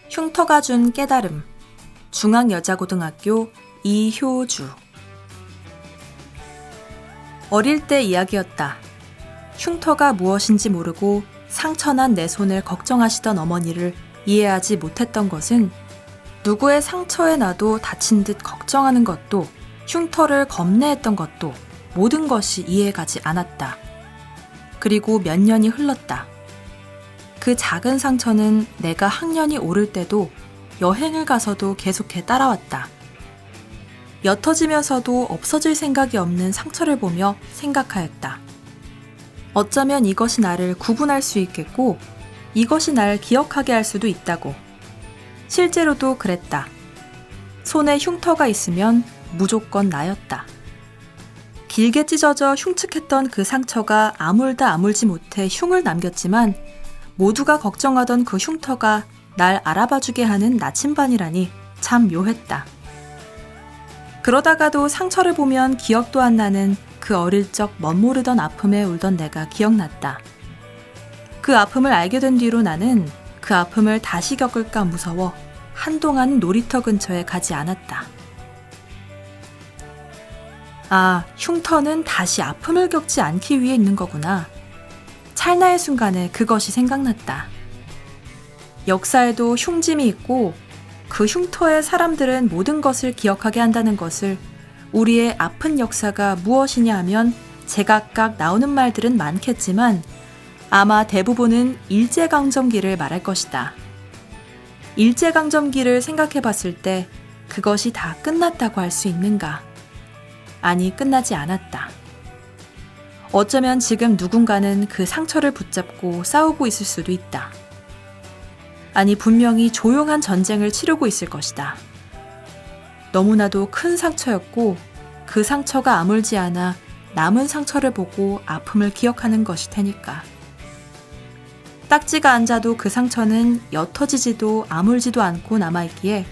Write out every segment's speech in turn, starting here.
흉터가 준 깨달음. 중앙여자고등학교 이효주. 어릴 때 이야기였다. 흉터가 무엇인지 모르고 상처난 내 손을 걱정하시던 어머니를 이해하지 못했던 것은 누구의 상처에 나도 다친 듯 걱정하는 것도 흉터를 겁내했던 것도 모든 것이 이해가지 않았다. 그리고 몇 년이 흘렀다. 그 작은 상처는 내가 학년이 오를 때도 여행을 가서도 계속해 따라왔다. 옅어지면서도 없어질 생각이 없는 상처를 보며 생각하였다. 어쩌면 이것이 나를 구분할 수 있겠고 이것이 날 기억하게 할 수도 있다고. 실제로도 그랬다. 손에 흉터가 있으면 무조건 나였다. 길게 찢어져 흉측했던 그 상처가 아물다 아물지 못해 흉을 남겼지만 모두가 걱정하던 그 흉터가 날 알아봐주게 하는 나침반이라니 참 묘했다. 그러다가도 상처를 보면 기억도 안 나는 그 어릴 적 멋모르던 아픔에 울던 내가 기억났다. 그 아픔을 알게 된 뒤로 나는 그 아픔을 다시 겪을까 무서워 한동안 놀이터 근처에 가지 않았다. 아, 흉터는 다시 아픔을 겪지 않기 위해 있는 거구나. 찰나의 순간에 그것이 생각났다. 역사에도 흉짐이 있고 그 흉터의 사람들은 모든 것을 기억하게 한다는 것을 우리의 아픈 역사가 무엇이냐 하면 제각각 나오는 말들은 많겠지만 아마 대부분은 일제강점기를 말할 것이다. 일제강점기를 생각해 봤을 때 그것이 다 끝났다고 할 수 있는가? 아니, 끝나지 않았다. 어쩌면 지금 누군가는 그 상처를 붙잡고 싸우고 있을 수도 있다. 아니, 분명히 조용한 전쟁을 치르고 있을 것이다. 너무나도 큰 상처였고 그 상처가 아물지 않아 남은 상처를 보고 아픔을 기억하는 것이 테니까. 딱지가 앉아도 그 상처는 옅어지지도 아물지도 않고 남아있기에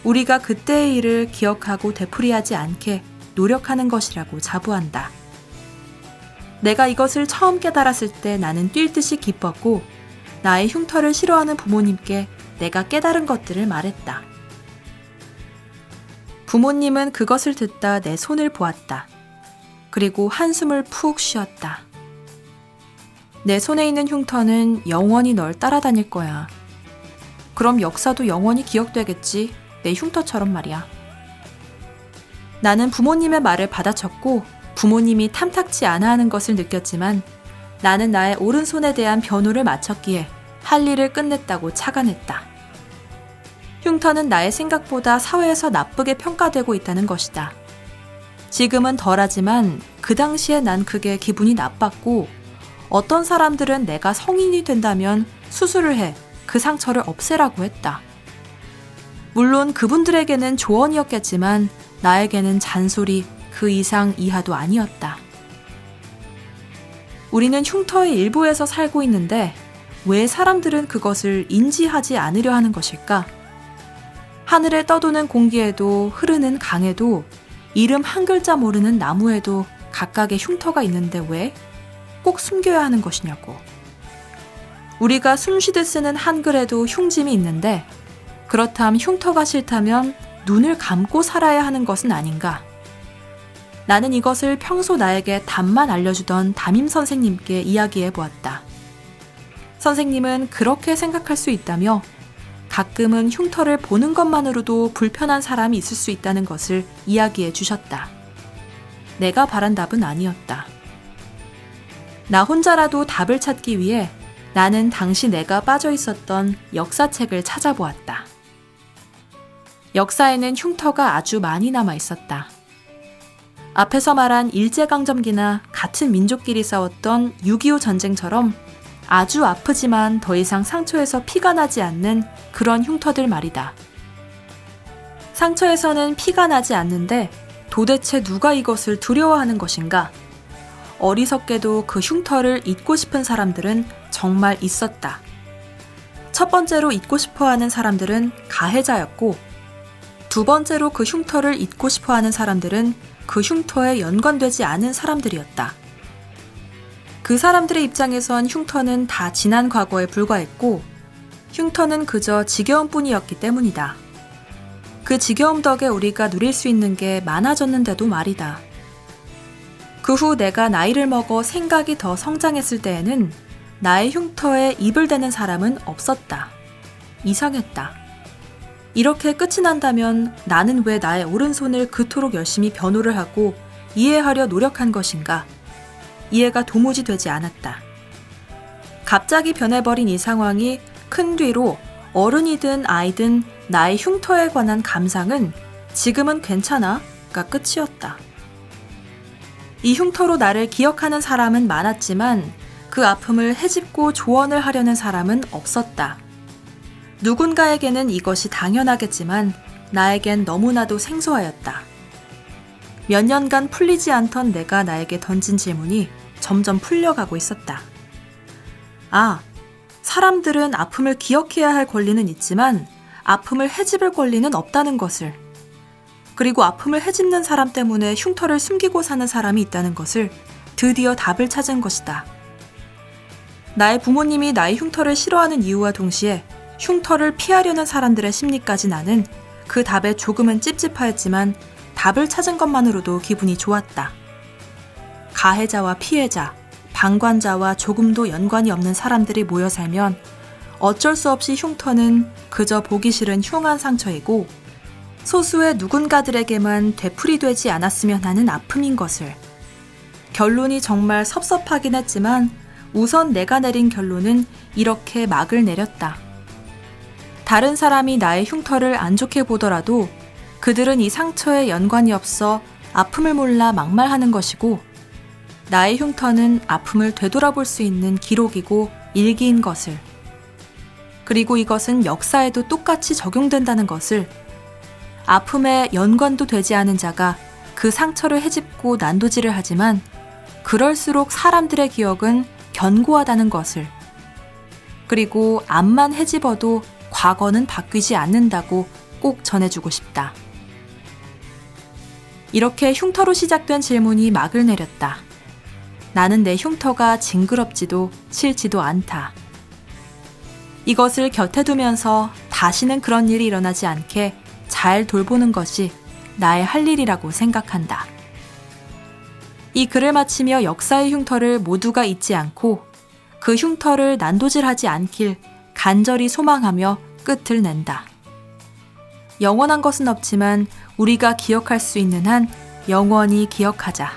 우리가 그때의 일을 기억하고 되풀이하지 않게 노력하는 것이라고 자부한다. 내가 이것을 처음 깨달았을 때 나는 뛸 듯이 기뻤고 나의 흉터를 싫어하는 부모님께 내가 깨달은 것들을 말했다. 부모님은 그것을 듣다 내 손을 보았다. 그리고 한숨을 푹 쉬었다. 내 손에 있는 흉터는 영원히 널 따라다닐 거야. 그럼 역사도 영원히 기억되겠지. 내 흉터처럼 말이야. 나는 부모님의 말을 받아쳤고 부모님이 탐탁치 않아 하는 것을 느꼈지만 나는 나의 오른손에 대한 변호를 마쳤기에 할 일을 끝냈다고 착안했다. 흉터는 나의 생각보다 사회에서 나쁘게 평가되고 있다는 것이다. 지금은 덜하지만 그 당시에 난 그게 기분이 나빴고 어떤 사람들은 내가 성인이 된다면 수술을 해 그 상처를 없애라고 했다. 물론 그분들에게는 조언이었겠지만 나에게는 잔소리 그 이상 이하도 아니었다. 우리는 흉터의 일부에서 살고 있는데 왜 사람들은 그것을 인지하지 않으려 하는 것일까? 하늘에 떠도는 공기에도 흐르는 강에도 이름 한 글자 모르는 나무에도 각각의 흉터가 있는데 왜 꼭 숨겨야 하는 것이냐고. 우리가 숨쉬듯 쓰는 한글에도 흉짐이 있는데 그렇다면 흉터가 싫다면 눈을 감고 살아야 하는 것은 아닌가? 나는 이것을 평소 나에게 답만 알려주던 담임 선생님께 이야기해 보았다. 선생님은 그렇게 생각할 수 있다며 가끔은 흉터를 보는 것만으로도 불편한 사람이 있을 수 있다는 것을 이야기해 주셨다. 내가 바란 답은 아니었다. 나 혼자라도 답을 찾기 위해 나는 당시 내가 빠져 있었던 역사책을 찾아보았다. 역사에는 흉터가 아주 많이 남아 있었다. 앞에서 말한 일제강점기나 같은 민족끼리 싸웠던 6.25 전쟁처럼 아주 아프지만 더 이상 상처에서 피가 나지 않는 그런 흉터들 말이다. 상처에서는 피가 나지 않는데 도대체 누가 이것을 두려워하는 것인가? 어리석게도 그 흉터를 잊고 싶은 사람들은 정말 있었다. 첫 번째로 잊고 싶어하는 사람들은 가해자였고 두 번째로 그 흉터를 잊고 싶어하는 사람들은 그 흉터에 연관되지 않은 사람들이었다. 그 사람들의 입장에선 흉터는 다 지난 과거에 불과했고 흉터는 그저 지겨움 뿐이었기 때문이다. 그 지겨움 덕에 우리가 누릴 수 있는 게 많아졌는데도 말이다. 그 후 내가 나이를 먹어 생각이 더 성장했을 때에는 나의 흉터에 입을 대는 사람은 없었다. 이상했다. 이렇게 끝이 난다면 나는 왜 나의 오른손을 그토록 열심히 변호를 하고 이해하려 노력한 것인가? 이해가 도무지 되지 않았다. 갑자기 변해버린 이 상황이 큰 뒤로 어른이든 아이든 나의 흉터에 관한 감상은 지금은 괜찮아가 끝이었다. 이 흉터로 나를 기억하는 사람은 많았지만 그 아픔을 헤집고 조언을 하려는 사람은 없었다. 누군가에게는 이것이 당연하겠지만 나에겐 너무나도 생소하였다. 몇 년간 풀리지 않던 내가 나에게 던진 질문이 점점 풀려가고 있었다. 아, 사람들은 아픔을 기억해야 할 권리는 있지만 아픔을 헤집을 권리는 없다는 것을, 그리고 아픔을 헤집는 사람 때문에 흉터를 숨기고 사는 사람이 있다는 것을 드디어 답을 찾은 것이다. 나의 부모님이 나의 흉터를 싫어하는 이유와 동시에 흉터를 피하려는 사람들의 심리까지 나는 그 답에 조금은 찝찝하였지만 답을 찾은 것만으로도 기분이 좋았다. 가해자와 피해자, 방관자와 조금도 연관이 없는 사람들이 모여 살면 어쩔 수 없이 흉터는 그저 보기 싫은 흉한 상처이고 소수의 누군가들에게만 되풀이되지 않았으면 하는 아픔인 것을. 결론이 정말 섭섭하긴 했지만 우선 내가 내린 결론은 이렇게 막을 내렸다. 다른 사람이 나의 흉터를 안 좋게 보더라도 그들은 이 상처에 연관이 없어 아픔을 몰라 막말하는 것이고, 나의 흉터는 아픔을 되돌아볼 수 있는 기록이고 일기인 것을, 그리고 이것은 역사에도 똑같이 적용된다는 것을, 아픔에 연관도 되지 않은 자가 그 상처를 헤집고 난도질을 하지만 그럴수록 사람들의 기억은 견고하다는 것을, 그리고 암만 헤집어도 과거는 바뀌지 않는다고 꼭 전해주고 싶다. 이렇게 흉터로 시작된 질문이 막을 내렸다. 나는 내 흉터가 징그럽지도 싫지도 않다. 이것을 곁에 두면서 다시는 그런 일이 일어나지 않게 잘 돌보는 것이 나의 할 일이라고 생각한다. 이 글을 마치며 역사의 흉터를 모두가 잊지 않고 그 흉터를 난도질하지 않길 간절히 소망하며 끝을 낸다. 영원한 것은 없지만 우리가 기억할 수 있는 한 영원히 기억하자.